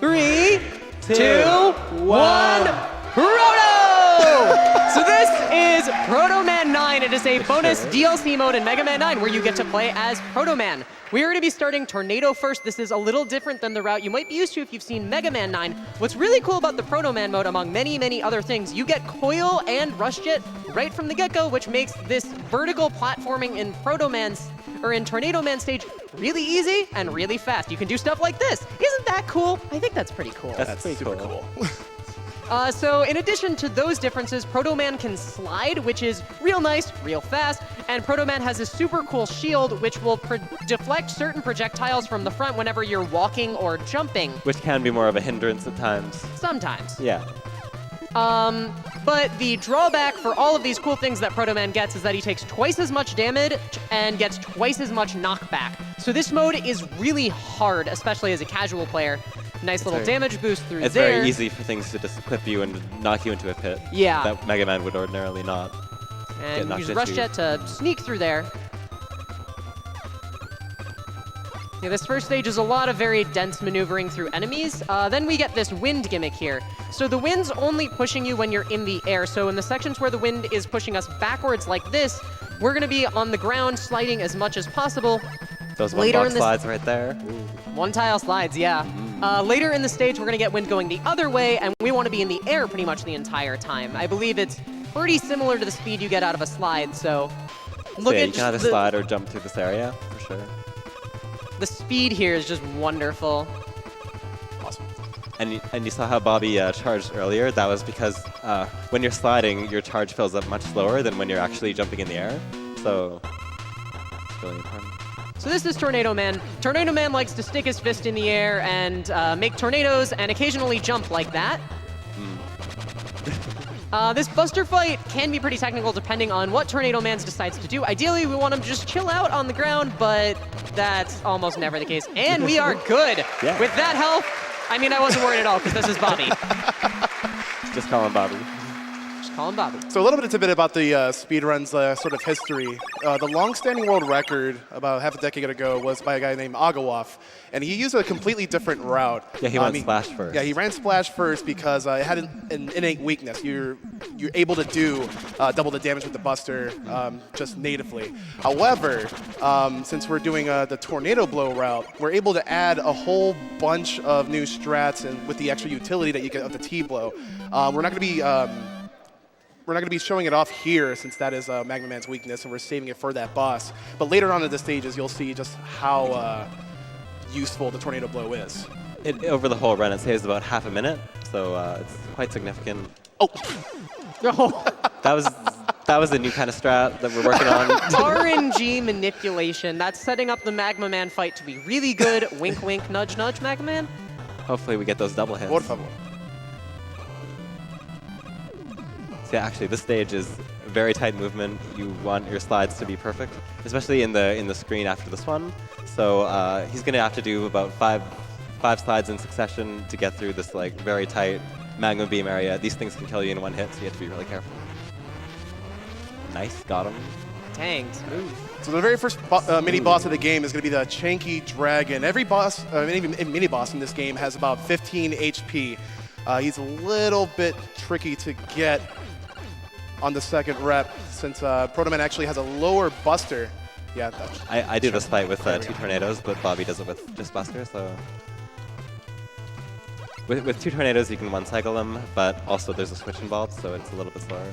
3, 2, 1, Proto! So this is Proto Man 9. It is a bonus DLC mode in Mega Man 9 where you get to play as Proto Man. We are going to be starting Tornado first. This is a little different than the route you might be used to if you've seen Mega Man 9. What's really cool about the Proto Man mode, among many, many other things, you get Coil and Rush Jet right from the get-go, which makes this vertical platforming in in Tornado Man stage really easy and really fast. You can do stuff like this. Isn't that cool? I think that's pretty cool. That's pretty super cool. So in addition to those differences, Proto Man can slide, which is real nice, real fast, and Proto Man has a super cool shield, which will deflect certain projectiles from the front whenever you're walking or jumping. Which can be more of a hindrance at times. Sometimes. Yeah. But the drawback for all of these cool things that Proto Man gets is that he takes twice as much damage and gets twice as much knockback. So this mode is really hard, especially as a casual player. Nice little damage boost through It's there. very easy for things to just clip you and knock you into a pit. Yeah. That Mega Man would ordinarily not. And use Rush Jet to sneak through there. Yeah, this first stage is a lot of very dense maneuvering through enemies. Then we get this wind gimmick here. So the wind's only pushing you when you're in the air. So in the sections where the wind is pushing us backwards like this, we're going to be on the ground sliding as much as possible. Those one-block slides right there. One-tile slides, yeah. Later in the stage, we're going to get wind going the other way, and we want to be in the air pretty much the entire time. I believe it's pretty similar to the speed you get out of a slide, so look at you can either slide or jump through this area, for sure. The speed here is just wonderful. Awesome. And you saw how Bobby charged earlier. That was because when you're sliding, your charge fills up much slower than when you're actually jumping in the air. So it's really important. So this is Tornado Man. Tornado Man likes to stick his fist in the air and make tornadoes and occasionally jump like that. This Buster fight can be pretty technical depending on what Tornado Man decides to do. Ideally, we want him to just chill out on the ground, but that's almost never the case. And we are good. Yeah. With that health, I mean, I wasn't worried at all because this is Bobby. Just call him Bobby. Just call him Bobby. So a little bit of tidbit about the speedrun's sort of history. The long-standing world record about half a decade ago was by a guy named Agawaf, and he used a completely different route. Yeah, he went Splash first. Yeah, he ran Splash first because it had an innate weakness. You're able to do double the damage with the Buster just natively. However, since we're doing the Tornado Blow route, we're able to add a whole bunch of new strats and with the extra utility that you get of the T-Blow. We're not going to be showing it off here since that is Magma Man's weakness, and we're saving it for that boss. But later on in the stages, you'll see just how useful the Tornado Blow is. Over the whole run, it saves about half a minute, so it's quite significant. Oh! That was a new kind of strat that we're working on. RNG manipulation. That's setting up the Magma Man fight to be really good. Wink, wink, nudge, nudge, Magma Man. Hopefully we get those double hits. Por favor. Yeah, actually, this stage is very tight movement. You want your slides to be perfect, especially in the screen after this one. So he's going to have to do about five slides in succession to get through this like very tight magma beam area. These things can kill you in one hit, so you have to be really careful. Nice, got him. Dang, smooth. So the very first mini-boss of the game is going to be the Chanky Dragon. Every boss, mini-boss in this game has about 15 HP. He's a little bit tricky to get on the second rep, since Proto Man actually has a lower Buster. Yeah, I do this fight with 2 tornadoes, but Bobby does it with just Buster, so... With 2 tornadoes, you can one-cycle them, but also there's a switch involved, so it's a little bit slower.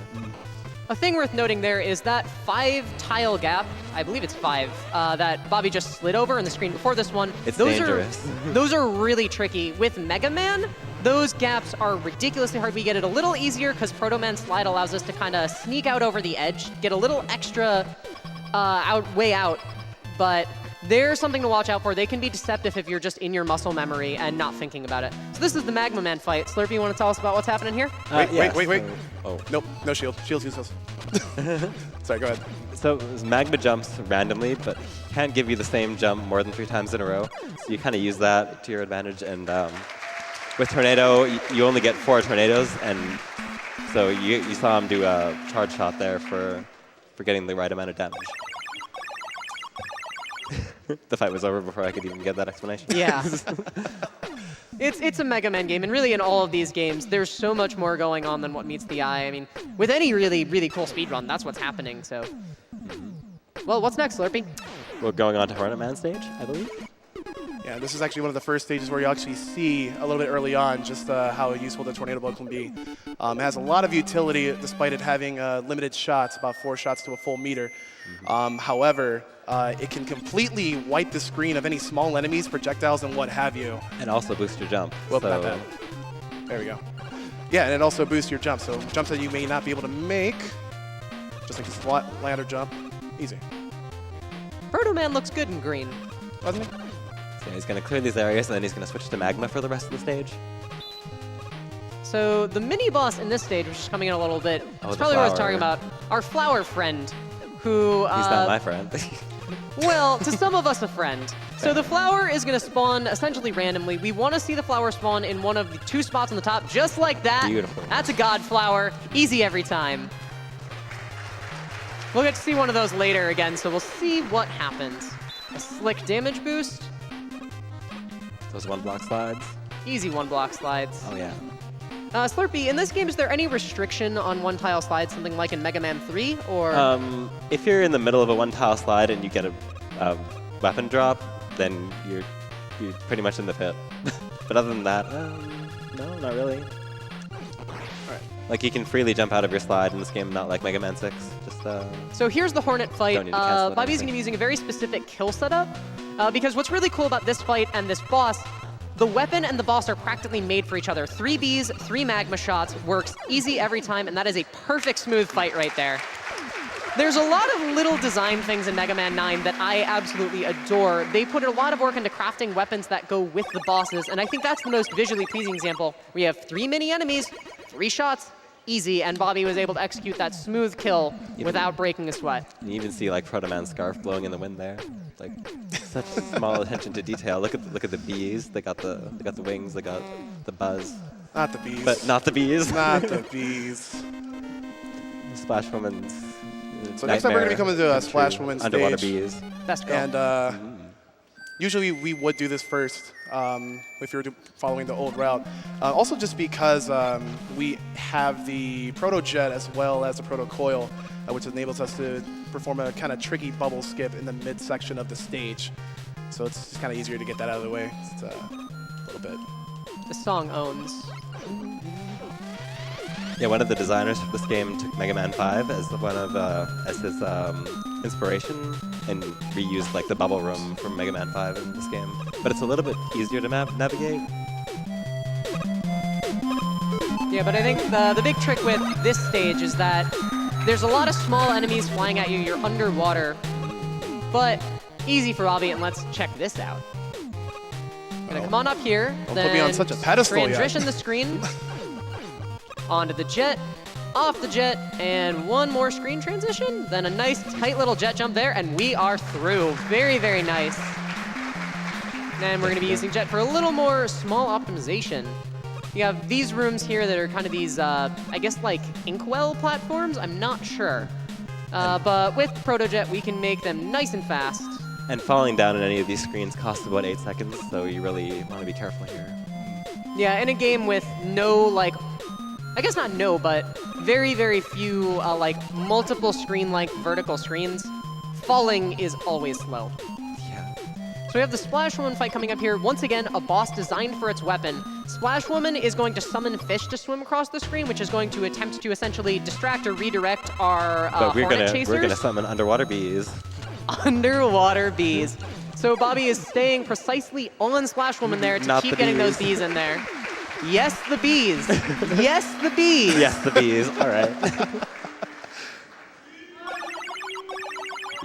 A thing worth noting there is that 5-tile gap, I believe it's 5, that Bobby just slid over in the screen before this one. It's dangerous. Those are really tricky. With Mega Man, those gaps are ridiculously hard. We get it a little easier because Proto Man Slide allows us to kind of sneak out over the edge, get a little extra way out, but they're something to watch out for. They can be deceptive if you're just in your muscle memory and not thinking about it. So this is the Magma Man fight. Slurpee, you want to tell us about what's happening here? Wait. Oh. Nope, no shield. Shield's useless. Sorry, go ahead. So Magma jumps randomly, but he can't give you the same jump more than 3 times in a row. So you kind of use that to your advantage. And with Tornado, you only get 4 tornadoes, and so you saw him do a charge shot there for getting the right amount of damage. The fight was over before I could even get that explanation. Yeah. It's a Mega Man game, and really in all of these games, there's so much more going on than what meets the eye. I mean, with any really, really cool speedrun, that's what's happening, so. Well, what's next, Slurpee? We're going on to Hornet Man stage, I believe. Yeah, this is actually one of the first stages where you actually see a little bit early on just how useful the tornado ball can be. It has a lot of utility despite it having limited shots, about 4 shots to a full meter. However, it can completely wipe the screen of any small enemies, projectiles, and what have you. And also boost your jump. Well, so not that. There we go. Yeah, and it also boosts your jump. So jumps that you may not be able to make, just like this ladder jump, easy. Proto Man looks good in green. Doesn't he? So he's going to clear these areas, and then he's going to switch to magma for the rest of the stage. So the mini boss in this stage, which is coming in a little bit, Oh, it's the probably what I was flower. talking about. Our flower friend, who He's not my friend. well, to some of us, a friend. So the flower is going to spawn essentially randomly. We want to see the flower spawn in one of the 2 spots on the top, just like that. Beautiful. That's a god flower. Easy every time. We'll get to see one of those later again, so we'll see what happens. A slick damage boost. Those 1-block slides. Easy 1-block slides. Oh, yeah. Slurpee, in this game, is there any restriction on 1-tile slides, something like in Mega Man 3, or? If you're in the middle of a 1-tile slide and you get a weapon drop, then you're pretty much in the pit. But other than that, no, not really. Alright. Like, you can freely jump out of your slide in this game, not like Mega Man 6. Just, So here's the Hornet fight. Don't need to cancel it or Bobby's going to anything. be using a very specific kill setup, because what's really cool about this fight and this boss, the weapon and the boss are practically made for each other. 3 Bs, 3 magma shots, works easy every time, and that is a perfect smooth fight right there. There's a lot of little design things in Mega Man 9 that I absolutely adore. They put a lot of work into crafting weapons that go with the bosses, and I think that's the most visually pleasing example. We have 3 mini enemies, 3 shots, easy, and Bobby was able to execute that smooth kill without breaking a sweat. you even see, like, Proto Man's scarf blowing in the wind there. Like, such small attention to detail. Look at the bees. They got the wings. They got the buzz. Not the bees. But not the bees. Not the bees. Splash Woman's. So next time we're going to be coming to a Splash Woman stage. Underwater bees. Best girl. And usually we would do this first if you were following the old route. Also just because we have the Proto Jet as well as the Proto Coil, which enables us to perform a kind of tricky bubble skip in the midsection of the stage. So it's just kind of easier to get that out of the way. It's a little bit. The song owns. Yeah, one of the designers for this game took Mega Man 5 as as his inspiration and reused like the bubble room from Mega Man 5 in this game. But it's a little bit easier to navigate. Yeah, but I think the big trick with this stage is that there's a lot of small enemies flying at you. You're underwater, but easy for Bobby. And let's check this out. Gonna come on up here. Don't then put me on such a pedestal yet. transition the screen onto the jet, off the jet, and one more screen transition. Then a nice tight little jet jump there, and we are through. Very, very nice. And we're gonna be using jet for a little more small optimization. You have these rooms here that are kind of these, I guess, like inkwell platforms. I'm not sure. But with ProtoJet, we can make them nice and fast. And falling down in any of these screens costs about 8 seconds, so you really want to be careful here. Yeah, in a game with no, like, I guess not no, but very, very few, like, multiple screen-length vertical screens, falling is always slow. Yeah. So we have the Splash Woman fight coming up here. Once again, a boss designed for its weapon. Splash Woman is going to summon fish to swim across the screen, which is going to attempt to essentially distract or redirect our But Hornet chasers. we're gonna summon underwater bees. Underwater bees. So Bobby is staying precisely on Splash Woman there to Not keep the getting those bees. bees in there. Yes, the bees. Yes, the bees. Yes, the bees. All right.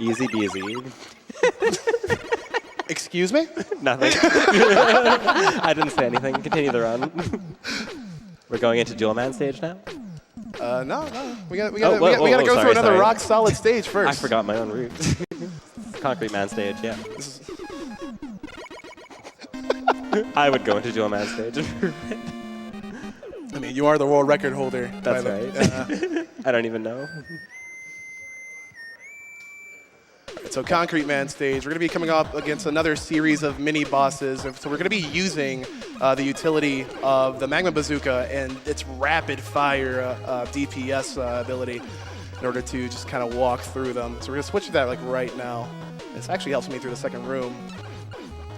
Easy beasy. Excuse me? Nothing. I didn't say anything. Continue the run. We're going into Dual Man stage now? No. We gotta whoa, go sorry, through another sorry. rock solid stage first. I forgot my own route. Concrete Man stage, yeah. I would go into Dual Man stage. I mean, you are the world record holder. That's by the- right. I don't even know. right, so Concrete Man stage. We're going to be coming up against another series of mini bosses. So we're going to be using the utility of the Magma Bazooka and its rapid fire DPS ability in order to just kind of walk through them. So we're going to switch to that like right now. This actually helps me through the second room.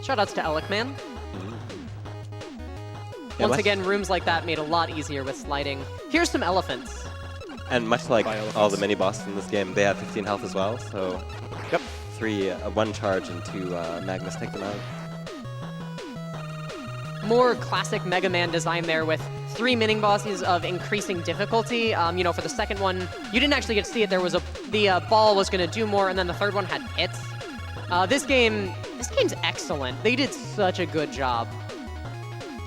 Shoutouts to Alec Man. Yeah, Once again, rooms like that made a lot easier with sliding. Here's some elephants. And much like all the mini bosses in this game, they have 15 health as well. So, Yep. 1 charge and 2 Magnus take them out. More classic Mega Man design there with 3 mini bosses of increasing difficulty. You know, for the second one, you didn't actually get to see it. There was the ball was going to do more, and then the third one had hits. This game's excellent. They did such a good job.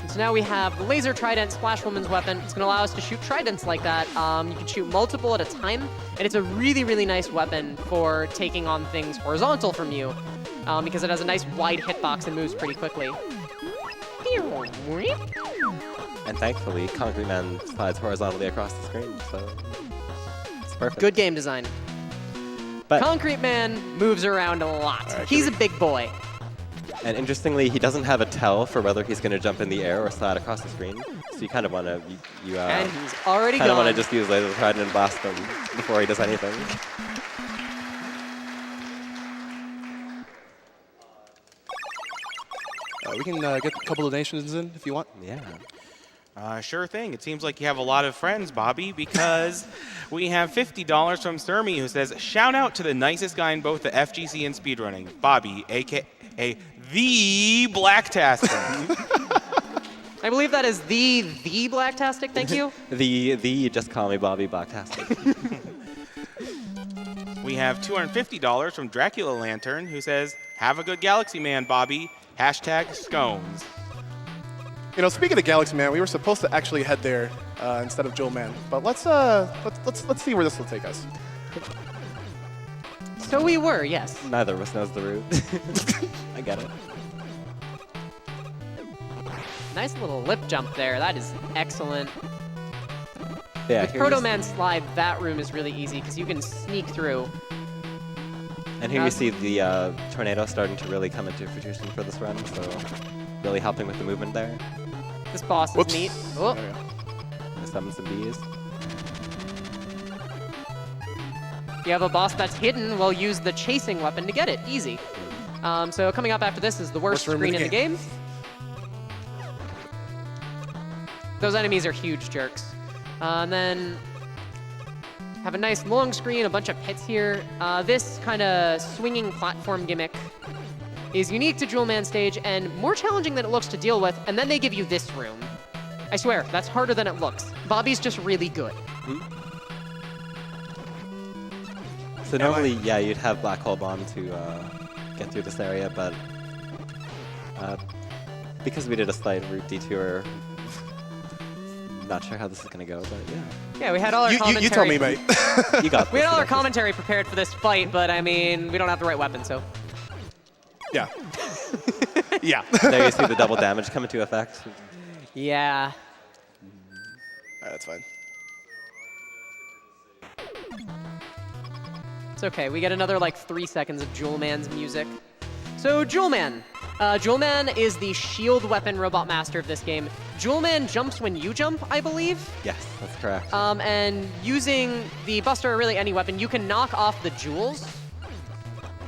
So now we have the Laser Trident, Splash Woman's weapon. It's going to allow us to shoot tridents like that. You can shoot multiple at a time, and it's a really, really nice weapon for taking on things horizontal from you because it has a nice wide hitbox and moves pretty quickly. And thankfully, Concrete Man slides horizontally across the screen, so it's perfect. Good game design. But, Concrete Man moves around a lot. right, He's a big boy. and interestingly, he doesn't have a tell for whether he's going to jump in the air or slide across the screen. So you kind of want to, And he's already kind of gone. want to just use Laser Trident and blast him before he does anything. We can get a couple of donations in if you want. Yeah. Sure thing. It seems like you have a lot of friends, Bobby, because we have $50 from Sturmy, who says, shout out to the nicest guy in both the FGC and speedrunning, Bobby, a.k.a. the Blacktastic. I believe that is the Blacktastic, thank you. The just call me Bobby Blacktastic. We have $250 from Dracula Lantern, who says, have a good Galaxy Man, Bobby. Hashtag scones. You know, speaking of Galaxy Man, we were supposed to actually head there instead of Joel Man. But let's see where this will take us. So we were, yes. Neither of us knows the route. I get it. Nice little lip jump there. That is excellent. Yeah, With here's- Proto Man Slide, that room is really easy because you can sneak through. And here you see the tornado starting to really come into fruition for this run, so really helping with the movement there. This boss is Whoops. neat. Oh, There we go. Summon some bees. if you have a boss that's hidden, we'll use the chasing weapon to get it. Easy. So coming up after this is the worst room screen in the game. Those enemies are huge jerks. And then have a nice long screen, a bunch of hits here. This kind of swinging platform gimmick is unique to Jewel Man stage and more challenging than it looks to deal with, and then they give you this room. I swear, that's harder than it looks. Bobby's just really good. So normally, yeah, you'd have Black Hole Bomb to get through this area, but because we did a slight route detour, not sure how this is going to go, but yeah. Yeah, we had all our commentary. You tell me, mate. You got this. We had all you our got commentary prepared for this fight, but I mean, we don't have the right weapon, so. Yeah. Yeah. this. There you see the double damage come into effect. Yeah. All right, that's fine. It's okay. We get another like 3 seconds of Jewel Man's music. So Jewel Man. Jewel Man is the shield weapon robot master of this game. Jewel Man jumps when you jump, I believe. Yes, that's correct. And using the Buster or really any weapon, you can knock off the jewels.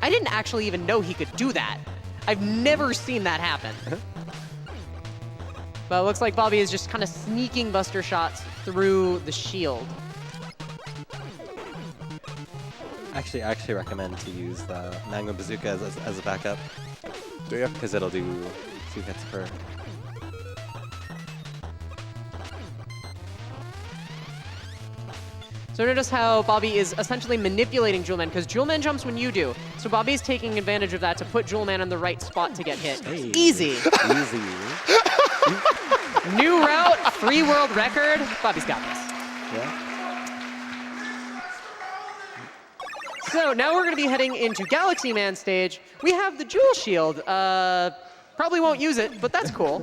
I didn't actually even know he could do that. I've never seen that happen. But it looks like Bobby is just kind of sneaking Buster shots through the shield. Actually, I actually recommend to use the Magma Bazooka as a backup, Do you? because it'll do 2 hits per. So notice how Bobby is essentially manipulating Jewel Man, because Jewel Man jumps when you do. So Bobby's taking advantage of that to put Jewel Man in the right spot to get hit. Hey. Easy. Easy. New route, free world record. Bobby's got this. Yeah. So now we're going to be heading into Galaxy Man stage. We have the Jewel Shield. Probably won't use it, but that's cool.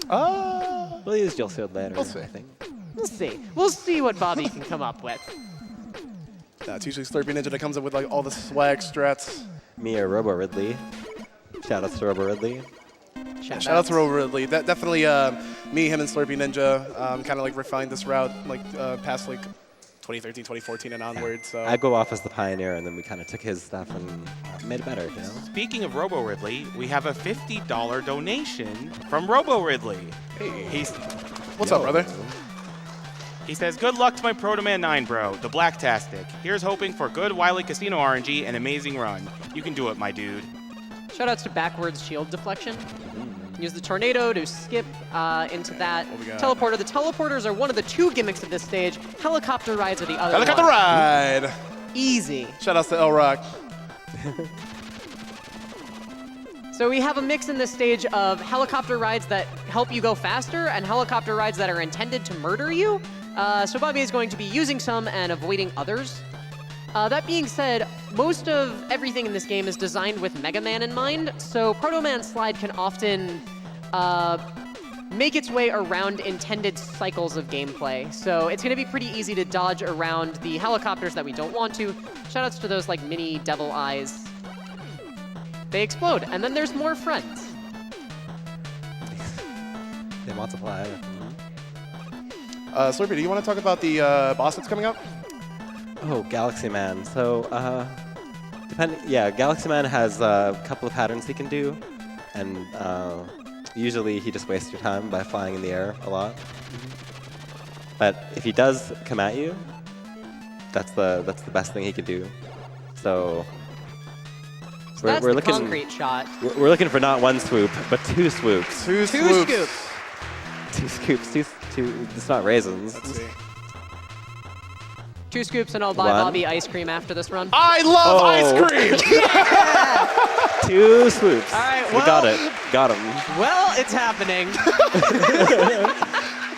We'll use Jill Shield later, We'll see. I think. We'll see. We'll see what Bobby can come up with. It's usually Slurpee Ninja that comes up with like all the swag strats. me or Robo Ridley. Shout outs to Robo Ridley. Shout out to Robo Ridley. Definitely me, him, and Slurpee Ninja kind of like refined this route like past like 2013, 2014 and onward. So I go off as the pioneer, and then we kind of took his stuff and made it better, you know? Speaking of Robo Ridley, we have a $50 donation from Robo Ridley. hey, what's up, brother? He says, good luck to my Proto Man 9, bro, the Blacktastic. Here's hoping for good Wily Casino RNG and amazing run. You can do it, my dude. Shoutouts to backwards shield deflection. Use the tornado to skip into that What we got? teleporter. The teleporters are one of the 2 gimmicks of this stage. Helicopter rides are the other Helicopter one. ride. Easy. Shout outs to El Rock. So we have a mix in this stage of helicopter rides that help you go faster and helicopter rides that are intended to murder you. So Bobby is going to be using some and avoiding others. That being said, most of everything in this game is designed with Mega Man in mind, so Proto Man Slide can often make its way around intended cycles of gameplay. So it's going to be pretty easy to dodge around the helicopters that we don't want to. Shoutouts to those like mini devil eyes. They explode, and then there's more friends. They multiply. Slurpee, do you want to talk about the boss that's coming up? Oh, Galaxy Man. So, Galaxy Man has a couple of patterns he can do, and usually he just wastes your time by flying in the air a lot. But if he does come at you, that's the best thing he could do. So, That's we're the looking concrete shot. we're looking for not 1 swoop, but 2 swoops. Two Two swoops. scoops. 2 scoops. Two. It's not raisins. Let's see. 2 scoops, and I'll buy 1. Bobby ice cream after this run. I love Oh. ice cream. 2 swoops. All right, we well- got it. Got him. Well, it's happening.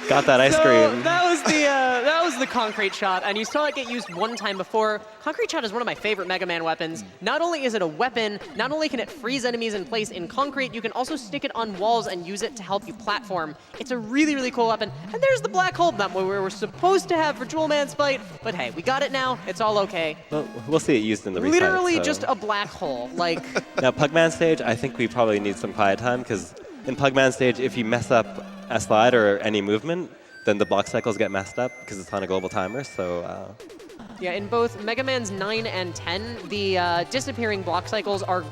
Got that ice So cream. that was the concrete shot, and you saw it get used one time before. Concrete shot is one of my favorite Mega Man weapons. Not only is it a weapon, not only can it freeze enemies in place in concrete, you can also stick it on walls and use it to help you platform. It's a really, really cool weapon. And there's the black hole that we were supposed to have for Jewel Man's fight, but hey, we got it now. It's all okay. Well, we'll see it used in the refight. Literally so. just a black hole. Like, Now, Pugman stage, I think we probably need some quiet time, because in Pugman stage, if you mess up a slide or any movement, then the block cycles get messed up because it's on a global timer. So, yeah, in both Mega Man's 9 and 10, the disappearing block cycles are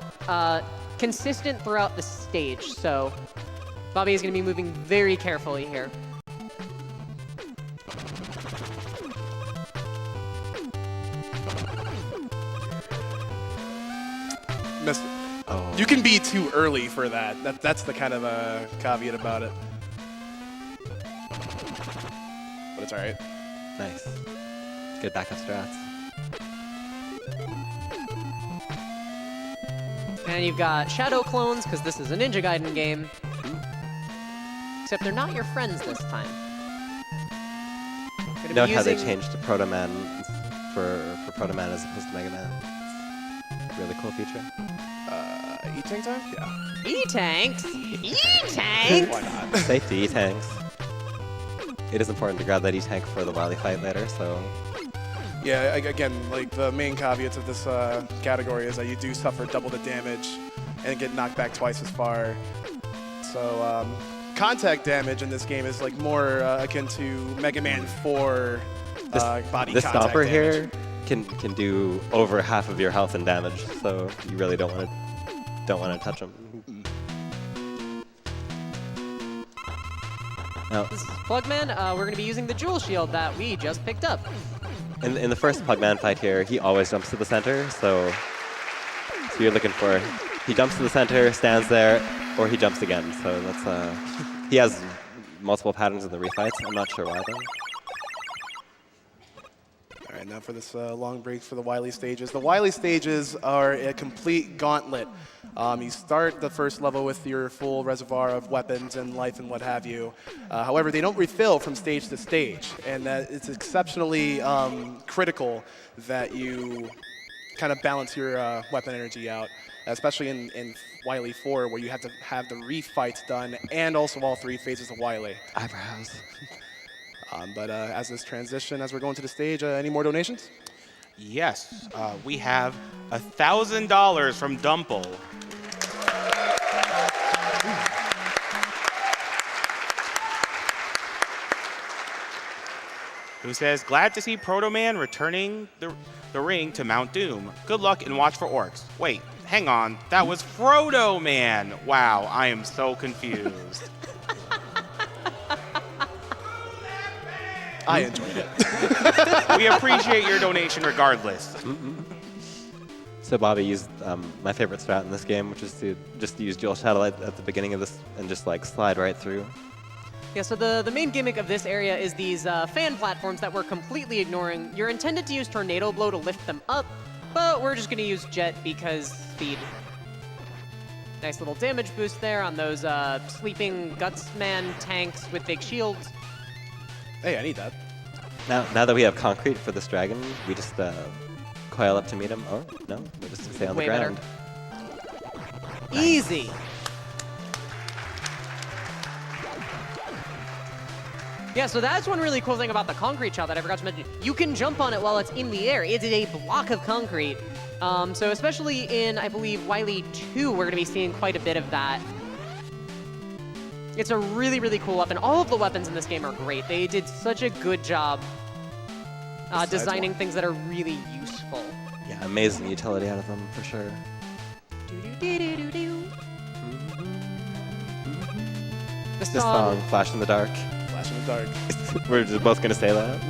consistent throughout the stage. So Bobby is going to be moving very carefully here. Missed it. oh, You can be too early for that. That's the kind of caveat about it. But it's all right. nice. Good backup strats. And you've got Shadow Clones, because this is a Ninja Gaiden game. Except they're not your friends this time. Gonna Note be how they using- changed to Proto Man for Proto Man as opposed to Mega Man. It's a really cool feature. E-Tank time? Yeah. E-Tanks! E-Tanks! Why not? Safety E-Tanks. It is important to grab that E-Tank for the Wily fight later, so... Yeah, again, like the main caveats of this category is that you do suffer double the damage and get knocked back twice as far. So contact damage in this game is like more akin to Mega Man 4 body This contact stomper damage. here can do over half of your health and damage, so you really don't want to touch him. Now, This is Plugman. We're going to be using the Jewel Shield that we just picked up. in the first Pugman fight here, he always jumps to the center, so you're looking for he jumps to the center, stands there, or he jumps again. So that's he has multiple patterns in the refights. I'm not sure why though. All right, now for this long break for the Wily stages. The Wily stages are a complete gauntlet. You start the first level with your full reservoir of weapons and life and what have you. However, they don't refill from stage to stage, and it's exceptionally critical that you kind of balance your weapon energy out, especially in Wily 4, where you have to have the refights done and also all 3 phases of Wily. Eyebrows. But as this transition, as we're going to the stage, any more donations? Yes, we have $1,000 from Dumple. Who says, glad to see Proto Man returning the ring to Mount Doom. Good luck and watch for orcs. Wait, hang on, that was Frodo Man. Wow, I am so confused. I enjoyed it. We appreciate your donation regardless. So Bobby used my favorite strat in this game, which is to just use dual shadow at the beginning of this and just like slide right through. Yeah, so the main gimmick of this area is these fan platforms that we're completely ignoring. You're intended to use Tornado Blow to lift them up, but we're just going to use Jet because speed. Nice little damage boost there on those sleeping Gutsman tanks with big shields. Hey, I need that. Now that we have concrete for this dragon, we just coil up to meet him. Oh, no, we just stay on Way the ground. better. Easy. Yeah, so that's one really cool thing about the concrete shot that I forgot to mention. You can jump on it while it's in the air. It is a block of concrete. So especially in, I believe, Wily 2, we're going to be seeing quite a bit of that. It's a really, really cool weapon. All of the weapons in this game are great. They did such a good job designing things that are really useful. Yeah, amazing utility out of them, for sure. The This song, Flash in the Dark. Flash in the dark. We're just both going to say that.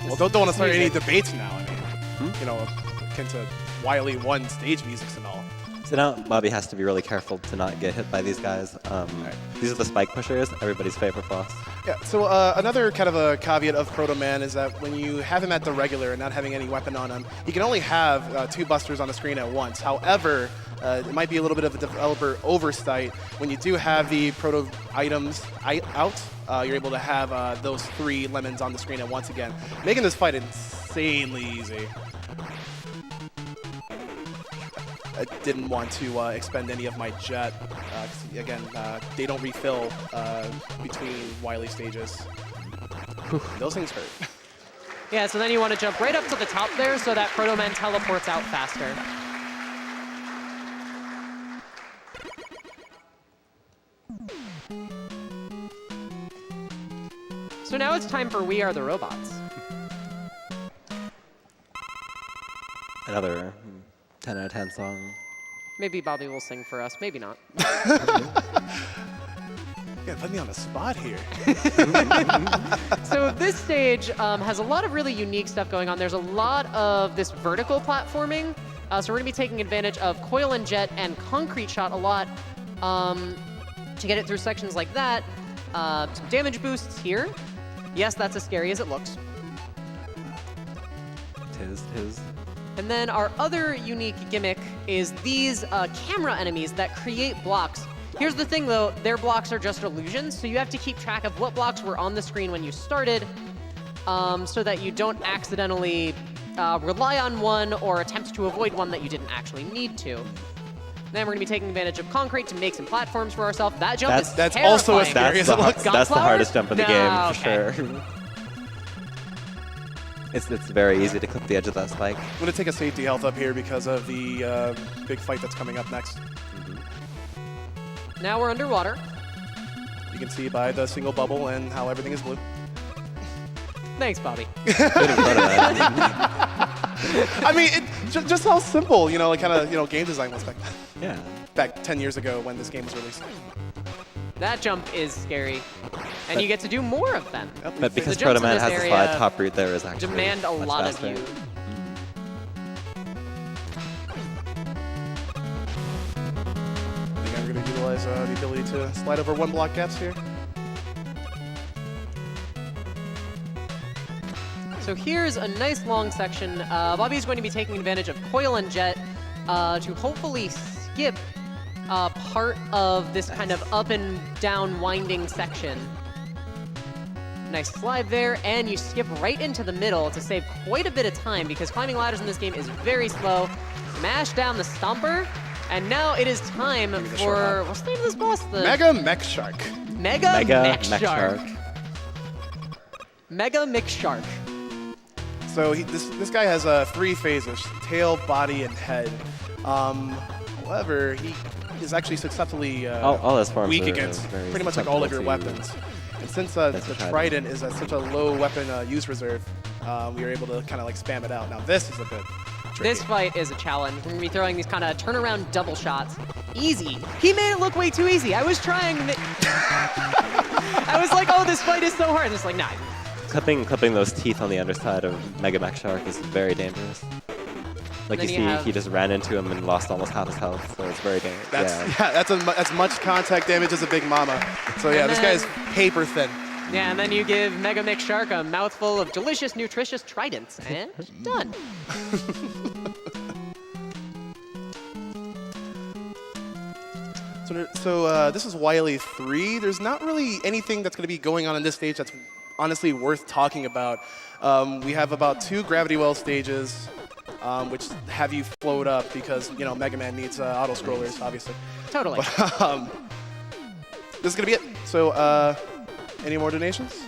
Well, don't want to start any music. debates now. I mean, you know, akin to Wily 1 stage musics and all. So now Bobby has to be really careful to not get hit by these guys. These are the spike pushers, everybody's favorite boss. Yeah, so another kind of a caveat of Proto Man is that when you have him at the regular and not having any weapon on him, he can only have 2 busters on the screen at once. However, it might be a little bit of a developer oversight. When you do have the Proto items out, you're able to have those 3 lemons on the screen at once again, making this fight insanely easy. I didn't want to expend any of my jet. 'Cause again, they don't refill between Wily stages. Those things hurt. Yeah, so then you want to jump right up to the top there so that Proto Man teleports out faster. So now it's time for We Are the Robots. Another 10 out of 10 song. Maybe Bobby will sing for us, maybe not. Yeah, put me on the spot here. So this stage has a lot of really unique stuff going on. There's a lot of this vertical platforming. So we're going to be taking advantage of Coil and Jet and Concrete Shot a lot to get it through sections like that. Some damage boosts here. Yes, that's as scary as it looks. Tis. And then our other unique gimmick is these camera enemies that create blocks. Here's the thing though, their blocks are just illusions, so you have to keep track of what blocks were on the screen when you started so that you don't accidentally rely on one or attempt to avoid one that you didn't actually need to. Then we're going to be taking advantage of concrete to make some platforms for ourselves. That jump is That's terrifying. also as scary as it looks. That's the Gunflower? hardest jump in the No, game, for okay. sure. It's very easy to clip the edge of that spike. I'm going to take a safety health up here because of the big fight that's coming up next. Now we're underwater. You can see by the single bubble and how everything is blue. Thanks, Bobby. I mean, just how simple, like kind of, game design was back then. Yeah. Back 10 years ago when this game was released. That jump is scary. And you get to do more of them. But because The jumps Proto Man in this has the area slide top route there is actually demand a much lot faster. of you. I think I'm going to utilize the ability to slide over 1 block gaps here. So here's a nice long section. Bobby's going to be taking advantage of Coil and Jet to hopefully skip part of this kind of up and down winding section. Nice slide there, and you skip right into the middle to save quite a bit of time because climbing ladders in this game is very slow. Smash down the Stomper, and now it is time me the for, short what's the name of this boss? The Mega Mech Shark. Mega Mech Shark. Shark. Mega Mech Shark. So this guy has 3 phases: tail, body, and head. However, he is actually successfully all his forms weak are against very pretty much like all of your susceptible to- weapons. And since the trident is at such a low weapon use reserve, we were able to kind of like spam it out. Now this is a bit tricky. This fight is a challenge. We're gonna be throwing these kind of turnaround double shots. Easy. He made it look way too easy. I was trying. I was like, oh, this fight is so hard. It's like, nah. Clipping those teeth on the underside of Mega Mech Shark is very dangerous. Like you Then see, you have- he just ran into him and lost almost half his health, so it's very dangerous. That's as much contact damage as a Big Mama. So yeah, And this then- guy's paper thin. Yeah, and then you give Mega Mix Shark a mouthful of delicious, nutritious tridents, and done. So this is Wily 3. There's not really anything that's going to be going on this stage that's honestly worth talking about. We have about 2 gravity well stages, which have you float up because Mega Man needs auto scrollers, obviously. Totally. This is going to be it. So any more donations?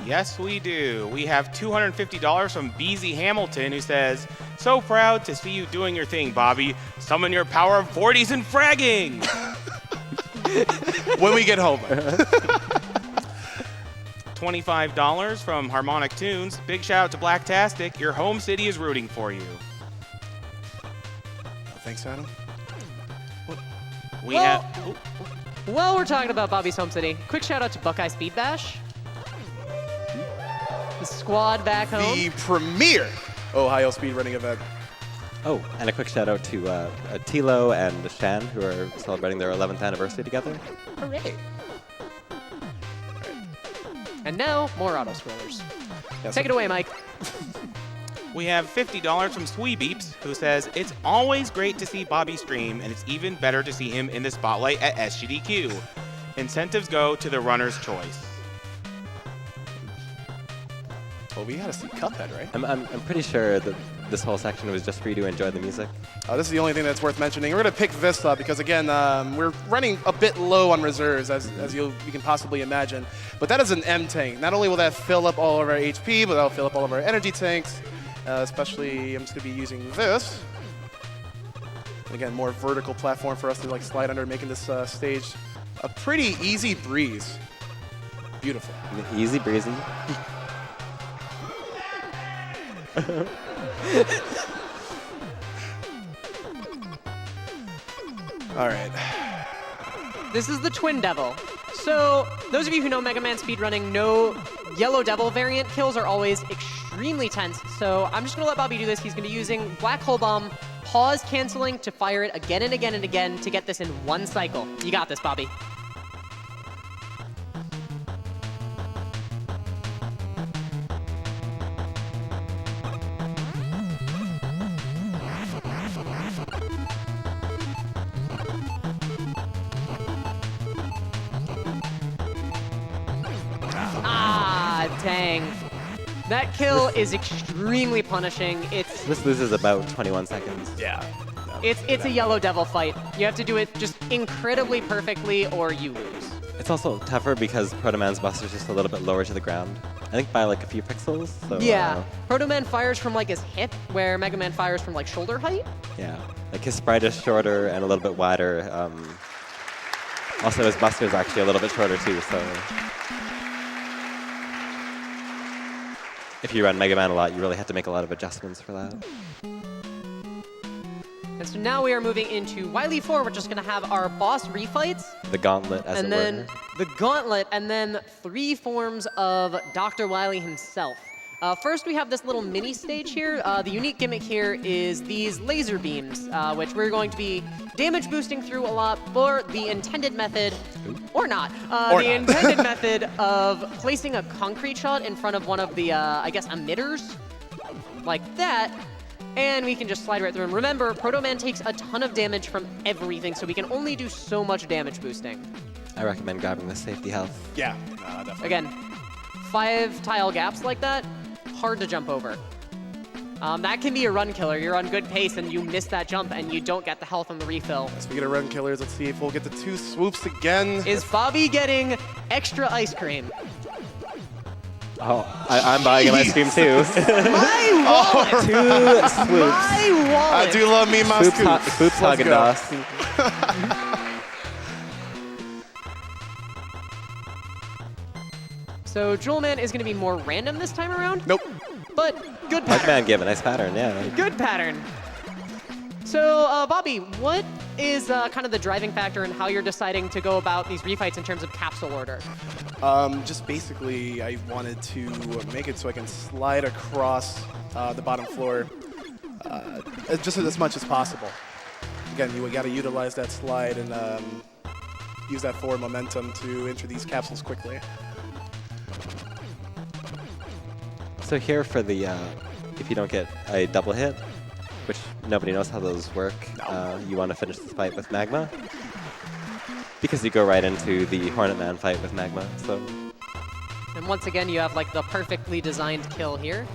Yes, we do. We have $250 from BZ Hamilton, who says, "So proud to see you doing your thing, Bobby. Summon your power of 40s and fragging." When we get home. $25 from Harmonic Tunes. Big shout out to Blacktastic. Your home city is rooting for you. Thanks, Adam. We Well- have. Ooh, While we're talking about Bobby's home city, quick shout out to Buckeye Speed Bash. The squad back home. The premier Ohio speedrunning event. Oh, and a quick shout out to Tilo and Shan, who are celebrating their 11th anniversary together. Hooray. And now, more auto scrollers. Take it away, Mike. We have $50 from Swee Beeps, who says, "It's always great to see Bobby stream, and it's even better to see him in the spotlight at SGDQ. Incentives go to the runner's choice." Well, we had to see Cuphead, right? I'm pretty sure that this whole section was just for you to enjoy the music. This is the only thing that's worth mentioning. We're going to pick this up because, again, we're running a bit low on reserves, as you can possibly imagine. But that is an M tank. Not only will that fill up all of our HP, but that'll fill up all of our energy tanks. Especially, I'm just going to be using this. Again, more vertical platform for us to like slide under, making this stage a pretty easy breeze. Beautiful. Easy breezy. All right. This is the Twin Devil. So, those of you who know Mega Man speedrunning know Yellow Devil variant kills are always extremely tense. So, I'm just going to let Bobby do this. He's going to be using Black Hole Bomb, pause canceling to fire it again and again and again to get this in one cycle. You got this, Bobby. Dang. That kill is extremely punishing. This loses about 21 seconds. Yeah. It's a Yellow Devil fight. You have to do it just incredibly perfectly or you lose. It's also tougher because Proto Man's buster is just a little bit lower to the ground. I think by like a few pixels. So, Yeah. Proto Man fires from like his hip, where Mega Man fires from like shoulder height. Yeah. Like his sprite is shorter and a little bit wider. Also, his buster is actually a little bit shorter too. So if you run Mega Man a lot, you really have to make a lot of adjustments for that. And so now we are moving into Wily 4. We're just going to have our boss refights. The gauntlet, as And it then were. the gauntlet, and then 3 forms of Dr. Wily himself. First, we have this little mini stage here. The unique gimmick here is these laser beams, which we're going to be damage boosting through a lot for the intended method, or not, intended method of placing a concrete shot in front of one of the, I guess, emitters, like that. And we can just slide right through him. Remember, Proto Man takes a ton of damage from everything, so we can only do so much damage boosting. I recommend grabbing the safety health. Yeah, definitely. Again, 5 tile gaps like that, hard to jump over. That can be a run killer. You're on good pace and you miss that jump and you don't get the health on the refill. Speaking of run killers, let's see if we'll get the 2 swoops again. Is Bobby getting extra ice cream? Oh, I'm buying an ice cream too. My wallet! Two swoops. My wallet! I do love me my Swoops, scoops. swoops Let's go. Haagen-Dazs. So Jewelman is going to be more random this time around. Nope. But good pattern. Pugman gave a nice pattern, yeah. Good pattern. So, Bobby, what is kind of the driving factor in how you're deciding to go about these refights in terms of capsule order? Just basically, I wanted to make it so I can slide across the bottom floor just as much as possible. Again, you got to utilize that slide and use that forward momentum to enter these capsules quickly. So here for the, if you don't get a double hit, which nobody knows how those work, you want to finish this fight with Magma. Because you go right into the Hornet Man fight with Magma, so. And once again, you have like the perfectly designed kill here.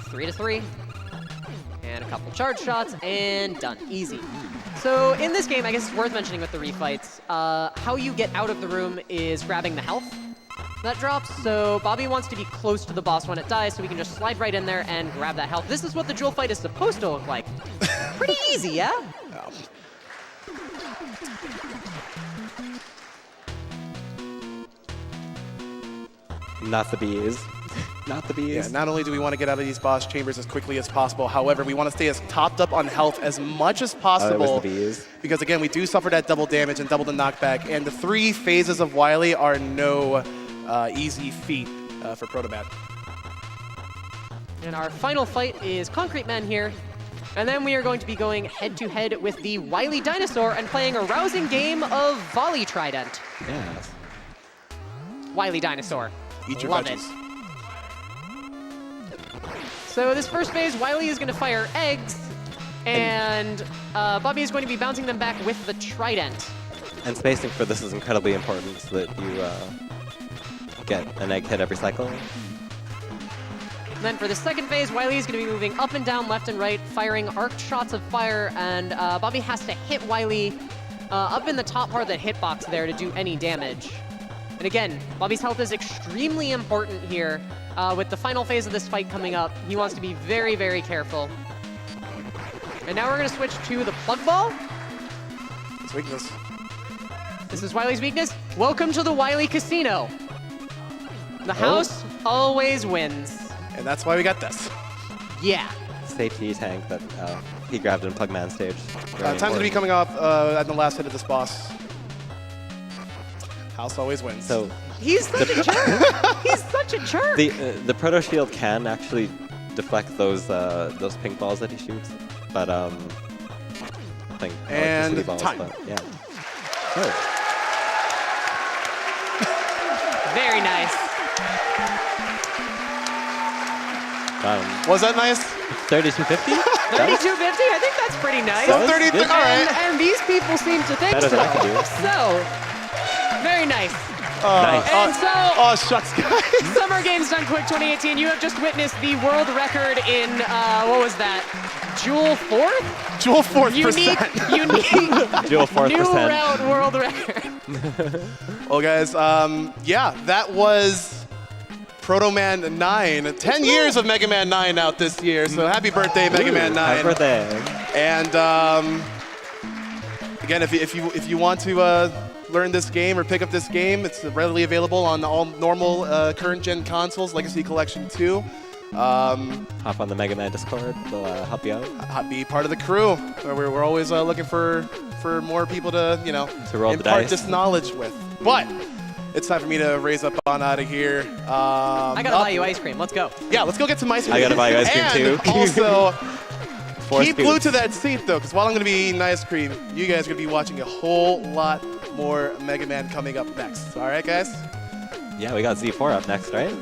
3-3. And a couple charge shots, and done. Easy. So in this game, I guess it's worth mentioning with the refights, how you get out of the room is grabbing the health that drops. So Bobby wants to be close to the boss when it dies, so we can just slide right in there and grab that health. This is what the jewel fight is supposed to look like. Pretty easy, yeah? Not the bees. Not the bees. Yeah, not only do we want to get out of these boss chambers as quickly as possible, however, we want to stay as topped up on health as much as possible. It was the bees. Because again, we do suffer that double damage and double the knockback, and the 3 phases of Wily are no easy feat for Protoman. And our final fight is Concrete Man here. And then we are going to be going head-to-head with the Wily Dinosaur and playing a rousing game of Volley Trident. Yes. Wily Dinosaur. Eat your Love veggies. it. So this first phase, Wily is going to fire eggs, and Bobby is going to be bouncing them back with the Trident. And spacing for this is incredibly important so that you get an egg hit every cycle. And then for the second phase, Wily is going to be moving up and down, left and right, firing arced shots of fire, and Bobby has to hit Wily up in the top part of the hitbox there to do any damage. And again, Bobby's health is extremely important here. With the final phase of this fight coming up, he wants to be very, very careful. And now we're going to switch to the plug ball. It's weakness. This is Wily's weakness. Welcome to the Wily Casino. The house always wins. And that's why we got this. Yeah. Safety tank that he grabbed in Pugman stage. Time's to be coming off at the last hit of this boss. House always wins. So He's such a jerk. He's such a jerk. the Proto Shield can actually deflect those pink balls that he shoots, but I think And electricity balls, time. But, yeah. Oh. Very nice. Was that nice? 3250? 3250, I think that's pretty nice. That was 30, good. all right. And these people seem to think Better so. than I can do. So, very nice. Nice. And so, Oh, shucks, guys. Summer Games Done Quick 2018, you have just witnessed the world record in, what was that? Jewel 4th? Jewel 4th Unique Jewel 4th new percent. route world record. Well, guys, yeah, that was Proto Man 9. 10 years of Mega Man 9 out this year, so happy birthday, Mega Man 9. Happy birthday. And again, if you want to learn this game or pick up this game, it's readily available on all normal current-gen consoles, Legacy Collection 2. Hop on the Mega Man Discord. They'll help you out. Be part of the crew. We're always looking for more people to, To roll the impart dice. this knowledge with. But it's time for me to raise up on out of here. I gotta buy you ice cream. Let's go. Yeah, let's go get some ice cream. I gotta buy you ice cream, and too. Also, 4 keep scoops. glued to that seat, though, because while I'm going to be eating ice cream, you guys are going to be watching a whole lot more Mega Man coming up next. All right, guys? Yeah, we got Z4 up next, right?